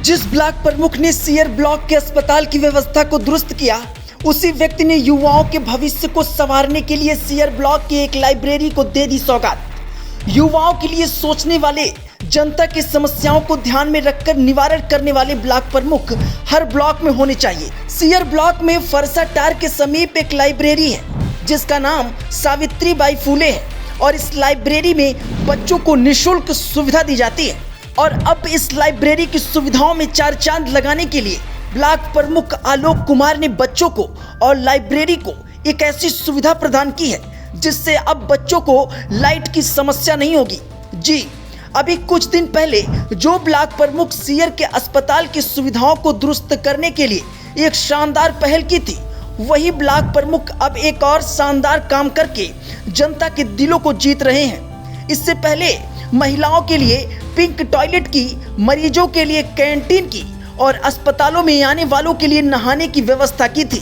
जिस ब्लॉक प्रमुख ने सीयर ब्लॉक के अस्पताल की व्यवस्था को दुरुस्त किया, उसी व्यक्ति ने युवाओं के भविष्य को संवारने के लिए सीयर ब्लॉक की एक लाइब्रेरी को दे दी सौगात। युवाओं के लिए सोचने वाले, जनता की समस्याओं को ध्यान में रखकर निवारण करने वाले ब्लॉक प्रमुख हर ब्लॉक में होने चाहिए। सीयर ब्लॉक में फरसा टार के समीप एक लाइब्रेरी है जिसका नाम सावित्रीबाई फूले है और इस लाइब्रेरी में बच्चों को निःशुल्क सुविधा दी जाती है। और अब इस लाइब्रेरी की सुविधाओं में चार चांद लगाने के लिए ब्लॉक प्रमुख आलोक कुमार ने बच्चों को और लाइब्रेरी को एक ऐसी सुविधा प्रदान की है जिससे अब बच्चों को लाइट की समस्या नहीं होगी। जी, अभी कुछ दिन पहले जो ब्लॉक प्रमुख सीयर के अस्पताल की सुविधाओं को दुरुस्त करने के लिए एक शानदार पहल की थी, वही ब्लॉक प्रमुख अब एक और शानदार काम करके जनता के दिलों को जीत रहे हैं। इससे पहले महिलाओं के लिए पिंक टॉयलेट की, मरीजों के लिए कैंटीन की और अस्पतालों में आने वालों के लिए नहाने की व्यवस्था की थी।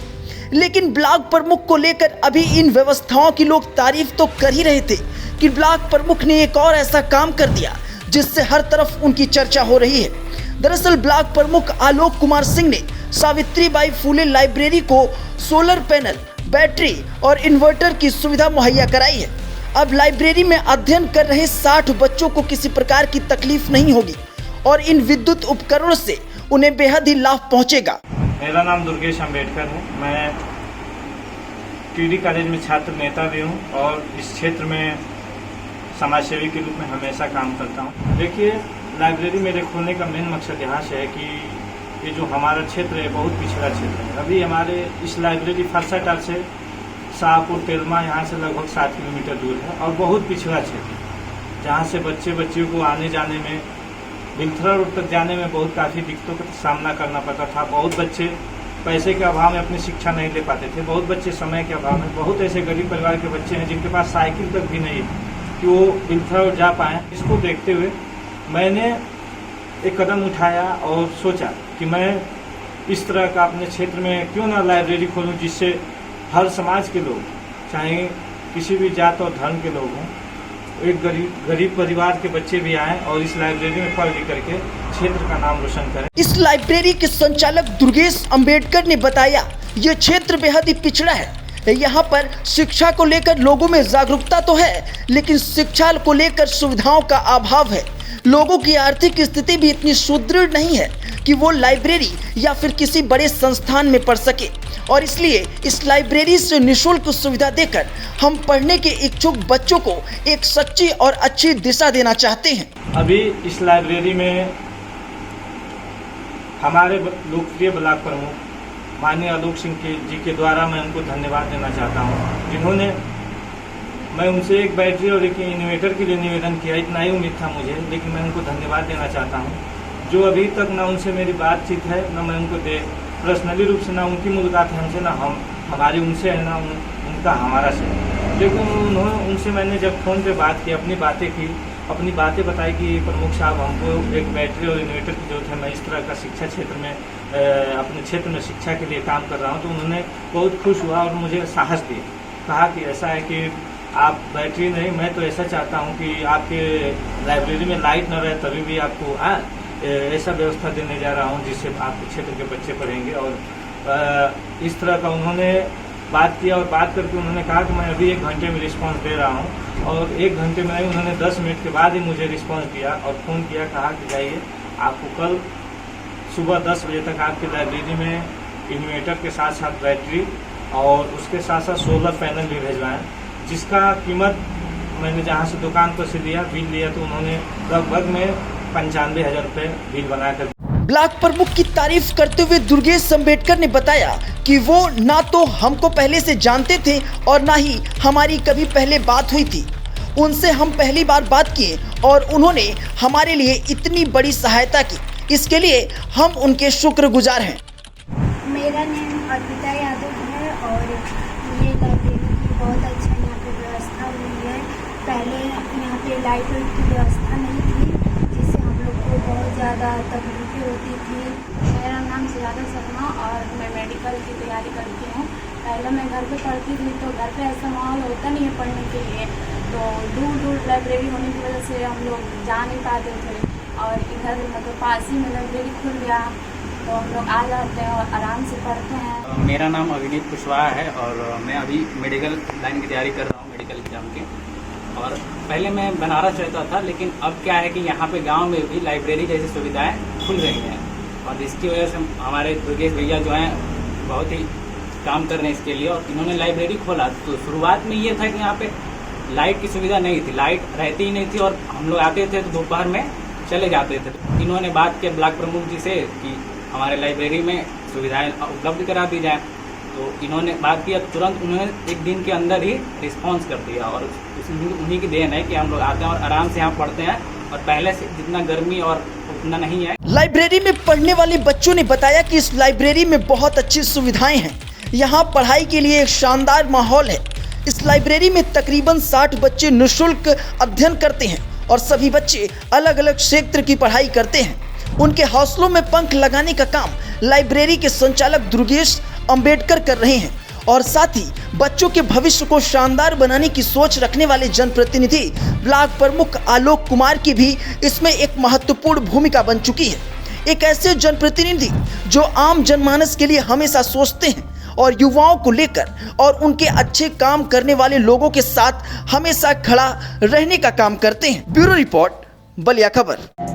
लेकिन ब्लॉक प्रमुख को लेकर अभी इन व्यवस्थाओं की लोग तारीफ तो कर ही रहे थे कि ब्लॉक प्रमुख ने एक और ऐसा काम कर दिया जिससे हर तरफ उनकी चर्चा हो रही है। दरअसल ब्लॉक प्रमुख आलोक कुमार सिंह ने सावित्रीबाई फूले लाइब्रेरी को सोलर पैनल, बैटरी और इन्वर्टर की सुविधा मुहैया कराई है। अब लाइब्रेरी में अध्ययन कर रहे 60 बच्चों को किसी प्रकार की तकलीफ नहीं होगी और इन विद्युत उपकरणों से उन्हें बेहद ही लाभ पहुंचेगा। मेरा नाम दुर्गेश अम्बेडकर है। मैं टीडी कॉलेज में छात्र नेता भी हूं और इस क्षेत्र में समाजसेवी के रूप में हमेशा काम करता हूं। देखिए, लाइब्रेरी मेरे खोलने का मेन मकसद यहाँ से है कि ये जो हमारा क्षेत्र है बहुत पिछड़ा क्षेत्र है। अभी हमारे इस लाइब्रेरी फरसाटार से शाहपुर तेलमा यहाँ से लगभग 7 किलोमीटर दूर है और बहुत पिछड़ा क्षेत्र है जहाँ से बच्चियों को आने जाने में, बिलथरा रोड तक जाने में बहुत काफ़ी दिक्कतों का सामना करना पड़ता था। बहुत बच्चे पैसे के अभाव में अपनी शिक्षा नहीं ले पाते थे, बहुत बच्चे समय के अभाव में, बहुत ऐसे गरीब परिवार के बच्चे हैं जिनके पास साइकिल तक भी नहीं है कि वो बिलथरा रोड जा पाएँ। इसको देखते हुए मैंने एक कदम उठाया और सोचा कि मैं इस तरह का अपने क्षेत्र में क्यों ना लाइब्रेरी खोलूँ जिससे हर समाज के लोग, चाहे किसी भी जात और धर्म के लोग हों, एक गरीब परिवार के बच्चे भी आएँ और इस लाइब्रेरी में पढ़ लिख करके क्षेत्र का नाम रोशन करें। इस लाइब्रेरी के संचालक दुर्गेश अम्बेडकर ने बताया, ये क्षेत्र बेहद ही पिछड़ा है। यहाँ पर शिक्षा को लेकर लोगों में जागरूकता तो है, लेकिन शिक्षा को लेकर सुविधाओं का अभाव है। लोगों की आर्थिक स्थिति भी इतनी सुदृढ़ नहीं है कि वो लाइब्रेरी या फिर किसी बड़े संस्थान में पढ़ सके और इसलिए इस लाइब्रेरी से निःशुल्क सुविधा देकर हम पढ़ने के इच्छुक बच्चों को एक सच्ची और अच्छी दिशा देना चाहते हैं। अभी इस लाइब्रेरी में हमारे लोकप्रिय ब्लॉक प्रमुख माननीय आलोक सिंह जी के द्वारा मैं उनको धन्यवाद देना चाहता हूँ, जिन्होंने, मैं उनसे एक बैटरी और एक इन्वर्टर के लिए निवेदन किया। इतना ही उम्मीद था मुझे, लेकिन मैं उनको धन्यवाद देना चाहता हूँ जो अभी तक ना उनसे मेरी बातचीत है, ना मैं उनको पर्सनली रूप से, ना उनकी मुलाकात है हमसे, ना हमारी उनसे है, ना उनका हमारा से। लेकिन उनसे मैंने जब फ़ोन पे बात की, अपनी बातें बताई कि प्रमुख साहब हमको एक बैटरी और इन्वर्टर की जरूरत है, मैं इस तरह का शिक्षा क्षेत्र में अपने क्षेत्र में शिक्षा के लिए काम कर रहा हूँ, तो उन्होंने बहुत खुश हुआ और मुझे साहस दिया। कहा कि ऐसा है कि आप बैटरी नहीं, मैं तो ऐसा चाहता हूँ कि आपके लाइब्रेरी में लाइट न रहे तभी भी आपको ऐसा व्यवस्था देने जा रहा हूँ जिससे आपके क्षेत्र के बच्चे पढ़ेंगे। और इस तरह का उन्होंने बात किया और बात करके उन्होंने कहा कि मैं अभी 1 घंटे में रिस्पांस दे रहा हूँ और 1 घंटे में नहीं, उन्होंने 10 मिनट के बाद ही मुझे रिस्पांस दिया और फ़ोन किया, कहा कि जाइए आपको कल सुबह 10 बजे तक आपकी लाइब्रेरी में इन्वर्टर के साथ साथ बैटरी और उसके साथ साथ सोलर पैनल भी भेजवाएँ, जिसका कीमत मैंने जहाँ से दुकान पर से लिया, बिल लिया तो उन्होंने लगभग में 95,000 रुपये बिल बनाकर। ब्लॉक प्रमुख की तारीफ करते हुए दुर्गेश अम्बेडकर ने बताया कि वो ना तो हमको पहले से जानते थे और ना ही हमारी कभी पहले बात हुई थी। उनसे हम पहली बार बात किए और उन्होंने हमारे लिए इतनी बड़ी सहायता की, इसके लिए हम उनके शुक्रगुजार हैं। मेरा नाम अर्पिता यादव है और ये लाइब्रेरी की बहुत अच्छा यहाँ पे व्यवस्था हुई है। पहले यहाँ पे लाइट की व्यवस्था नहीं थी, जिससे हम लोग को बहुत ज़्यादा तकलीफें होती थी। मेरा नाम सियादा शर्मा और मैं मेडिकल की तैयारी करती हूँ। पहले मैं घर पे पढ़ती थी तो घर पे ऐसा माहौल होता नहीं है पढ़ने के लिए, तो दूर दूर लाइब्रेरी होने की वजह से हम लोग जा नहीं पाते थे। और इधर मतलब पास ही में लाइब्रेरी खुल गया तो हम लोग आ जाते हैं और आराम से पढ़ते हैं। मेरा नाम अविनीत कुशवाहा है और मैं अभी मेडिकल लाइन की तैयारी कर रहा हूँ, मेडिकल एग्जाम की। और पहले मैं बनारस रहता था, लेकिन अब क्या है कि यहाँ पे गांव में भी लाइब्रेरी जैसी सुविधाएं खुल रही हैं और इसकी वजह से हमारे दुर्गेश भैया जो हैं बहुत ही काम कर रहे हैं इसके लिए और इन्होंने लाइब्रेरी खोला। तो शुरुआत में ये था कि यहाँ पे लाइट की सुविधा नहीं थी, लाइट रहती ही नहीं थी और हम लोग आते थे तो दोपहर में चले जाते थे। तो इन्होंने बात किया ब्लॉक प्रमुख जी से कि हमारे लाइब्रेरी में सुविधाएं उपलब्ध करा दी जाए। तो इन्होंने बात किया, तुरंत उन्होंने एक दिन के अंदर ही रिस्पांस कर दिया और उन्हीं की देन है कि हम लोग आते हैं और आराम से यहाँ पढ़ते हैं और पहले से जितना गर्मी और उतना नहीं है। लाइब्रेरी में पढ़ने वाले बच्चों ने बताया कि इस लाइब्रेरी में बहुत अच्छी सुविधाएं हैं। यहाँ पढ़ाई के लिए एक शानदार माहौल है। इस लाइब्रेरी में तकरीबन 60 बच्चे निःशुल्क अध्ययन करते हैं और सभी बच्चे अलग अलग क्षेत्र की पढ़ाई करते हैं। उनके हौसलों में पंख लगाने का काम लाइब्रेरी के संचालक दुर्गेश अंबेडकर कर रहे हैं और साथ ही बच्चों के भविष्य को शानदार बनाने की सोच रखने वाले जनप्रतिनिधि ब्लॉक प्रमुख आलोक कुमार की भी इसमें एक महत्वपूर्ण भूमिका बन चुकी है। एक ऐसे जनप्रतिनिधि जो आम जनमानस के लिए हमेशा सोचते हैं और युवाओं को लेकर और उनके अच्छे काम करने वाले लोगों के साथ हमेशा खड़ा रहने का काम करते हैं। ब्यूरो रिपोर्ट, बलिया खबर।